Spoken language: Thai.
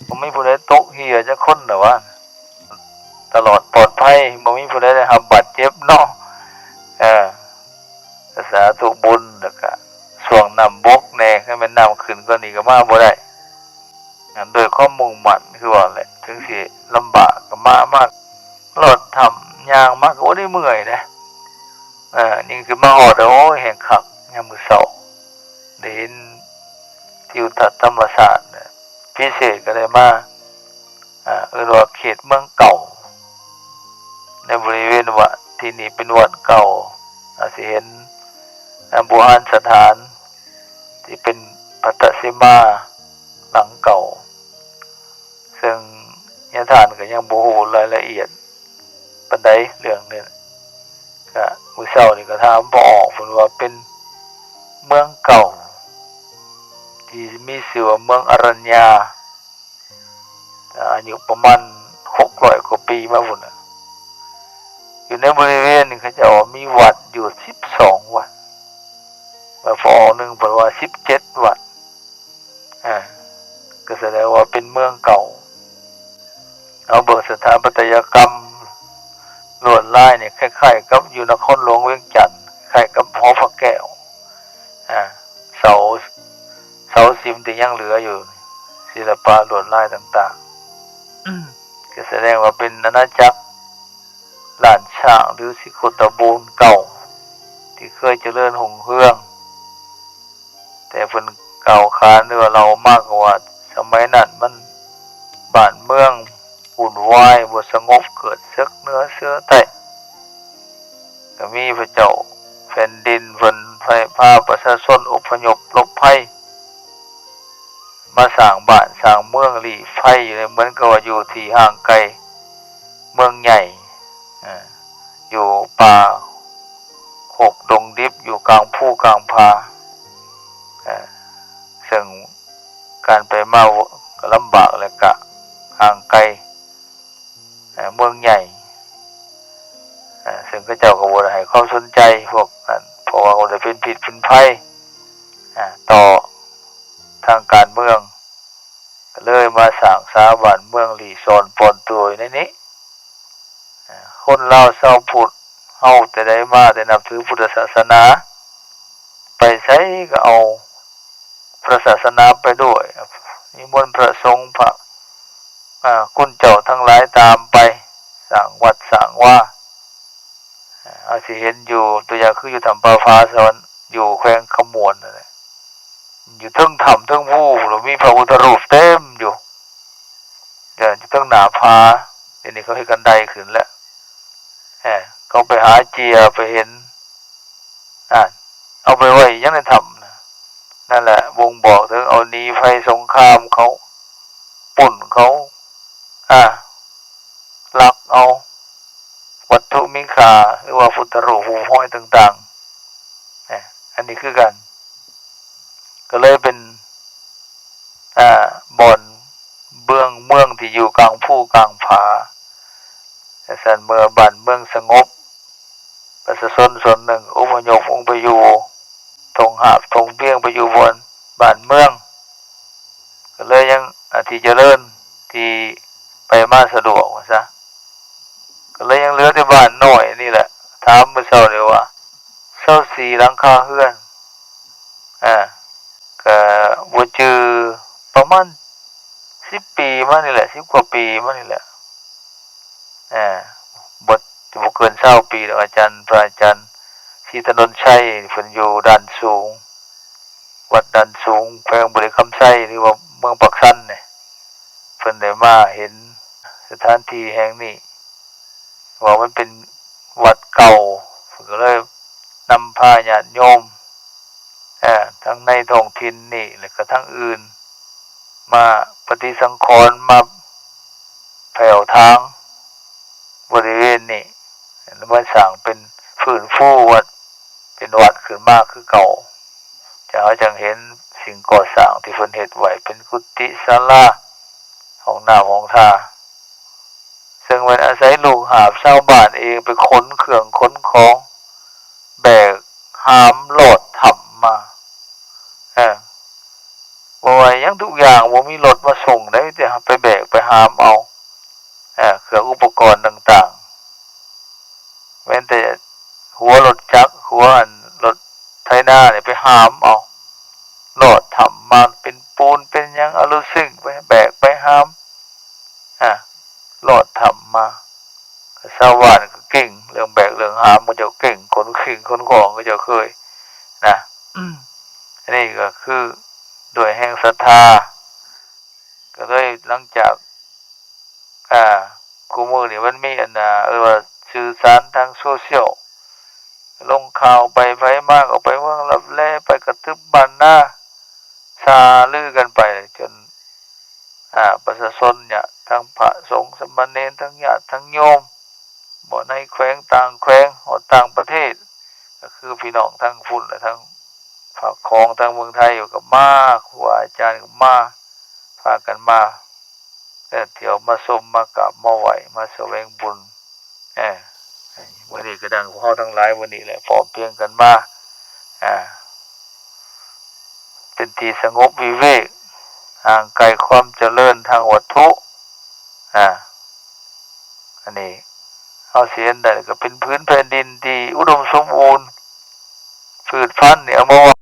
บ่มีผู้ใดตกเหี่ยจักคนน่ะว่าตลอดปลอดภัยบ่มีผู้ใดได้รับบาดเจ็บเนาะเออสาธุบุญแล้วก็ช่วงน้ำบกแน่ให้มันน้ำขึ้นกว่านี้ก็มาบ่ได้โดยความมุ่งมั่นคือว่าแหละถึงสิลำบากก็มากรถทำย่างมากก็บ่ได้เมื่อยนะนี่คือมาฮอดโอ้ยแห่งคักยามมื้อเช้าได้เห็นทิวทัศน์ธรรมชาติพิเศษก็ได้มาว่าเขตเมืองเก่าในบริเวณวัดที่นี่เป็นวัดเก่าสิเห็นโบราณสถานที่เป็นพัตตสิมาหลังเก่าซึ่งญาติทานก็ยังบ่ฮู้รายละเอียดปานใดเรื่องนี้ก็มื้อเช้านี่ก็ถามบ่ออกเพิ่นว่าเป็นเมืองเก่าที่มีชื่อว่าเมืองอรัญญาอายุประมาณ600กว่าปีมาพุ่นน่ะอยู่ในบริเวณนี้เขาจะมีวัดอยู่12วัดว่าฟอนึงเพิ่นว่า17วัดก็แสดงว่าเป็นเมืองเก่าเอาเบิ่งสถาปัตยกรรมลวดลายเนี่ยคล้ายๆกับอยู่นครหลวงเวียงจันทน์คล้ายกับหอพระแก้วเสาสิมที่ยังเหลืออยู่ศิลปะลวดลายต่างๆก็แสดงว่าเป็นอาณาจักรล้านช้างหรือสิโคตบูรณ์เก่าที่เคยเจริญรุ่งเรืองแต่เพิ่นเก่าขานหรือว่าเรามากกว่าสมัยนั้นมันบ้านเมืองวุ่นวายบ่สงบเกิดศึกเหนือเสือใต้ก็มีพระเจ้าแผ่นดินเพิ่นพาประชาชนอพยพหลบภัยมาสร้างบ้านสร้างเมืองลี้ภัยอยู่ในเหมือนกับว่าอยู่ที่ห่างไกลเมืองใหญ่อยู่ป่าหกดงดิบอยู่กลางภูกลางผาซึ่งการไปมาก็ลำบากและก็ห่างไกลเมืองใหญ่ซึ่งก็เจ้าก็บ่ได้ให้ความสนใจพวกนั้นเพราะว่ามันจะเป็นผิดเป็นภัยต่อทางการเมืองก็เลยมาสร้างสถาบันเมืองลีซอนปอนตัวอยู่ในนี้คนลาวชาวพุทธเฮาแต่ได้มาแต่นับถือพุทธศาสนาไปไสก็เอาพระศาสนาไปด้วยนิมนต์พระสงฆ์พระคุณเจ้าทั้งหลายตามไปสร้างวัดสร้างว่าสิเห็นอยู่ตัวอย่างคืออยู่ถ้ำปลาฟ้าสวรรค์อยู่แขวงขมวนนั่นแหละอยู่ทั้งถ้ำทั้งภูแล้วมีพระพุทธรูปเต็มอยู่อยู่ทั้งหน้าผาเดี๋ยวนี้เขาให้กันไดขึ้นแล้วเขาไปหาเจียไปเห็นเอาไปไว้ยังในถ้ำนั่นแหละบ่งบอกถึงเอาหนีภัยสงครามเขาปุ่นเขาลักเอาวัตถุมีค่าหรือว่าพุทธรูปหูห้อยต่างๆอันนี้คือกันก็เลยเป็นบ่อนเมืองที่อยู่กลางภูกลางผาแต่สันเมื่อบ้านเมืองสงบประชาชนส่วนหนึ่งอพยพไปอยู่ทงหาบทงเบี้ยงไปอยู่บนบ้านเมืองก็เลยยังที่เจริญที่ไปมาสะดวกซะก็เลยยังเหลือแต่บ้านน้อยนี่แหละถามเมื่อเช้าเลยว่า24หลังคาเรือนก็บ่จือประมาณ10ปีมานี่แหละ10กว่าปีมานี่แหละบ่เกิน20ปีแล้วพระอาจารย์ศรีถนนชัยเพิ่นอยู่ด้านสูงวัดด้านสูงแขวงบริคำไส้หรือว่าเมืองปักสันเนี่ยเพิ่นได้มาเห็นสถานที่แห่งนี้ว่ามันเป็นวัดเก่าเพิ่นก็เลยนำพาญาติโยมทั้งในท้องถิ่นนี่และก็ทั้งอื่นมาปฏิสังขรณ์มาแผ่วทางบริเวณนี้แล้วมาสร้างเป็นฟื้นฟูวัดเป็นวัดขึ้นมาคือเก่าจังเห็นสิ่งก่อสร้างที่เพิ่นเฮ็ดไว้เป็นกุฏิศาลาห้องน้ำห้องท่าซึ่งมันอาศัยลูกหาบชาวบ้านเองไปขนเครื่องขนของแบกหามโหลดถ่ำมาบ่ว่า ยังทุกอย่างบ่มีรถมาส่งได้แต่ไปแบกไปหามเอาเครื่องอุปกรณ์ต่างๆแม้แต่หัวรถจักรหัวรถไถนาเนี่ยไปหามเอาโลดทำมาเป็นปูนเป็นยังเอาลูซึ่งไปแบกไปหามโลดทำมาชาวบ้านก็เก่งเรื่องแบกเรื่องหามก็จะเก่งขนขิงขนของก็จะเคยนะอันนี้ก็คือโดยแห่งศรัทธาก็เลยหลังจากกูมือนี่มันมีว่าสื่อสารทางโซเชียลลงข่าวไปไฟมากออกไปเมืองรับแลไปกระทึบบ้านหน้าซาลือกันไปจนประชาชนเนี่ยทั้งพระสงฆ์สมณเณรทั้งญาติทั้งโยมบ่ในแขวงต่างแขวงหรือต่างประเทศก็คือพี่น้องทั้งฝุ่นและทั้งฝากของทางเมืองไทยอยู่กับมาครูอาจารย์กับมาพากันมาเที่ยวมาชมมากราบมาไหว้มาแสวงบุญวันนี้ก็ดังพวกเขาทั้งหลายวันนี้แหละพร้อมเพรียงกันมาเป็นที่สงบวิเวกห่างไกลความเจริญทางวัตถุอันนี้เอาเสียนได้ก็เป็นพื้นแผ่นดินที่อุดมสมบูรณ์พืชพันธุ์เนี่ยเอามา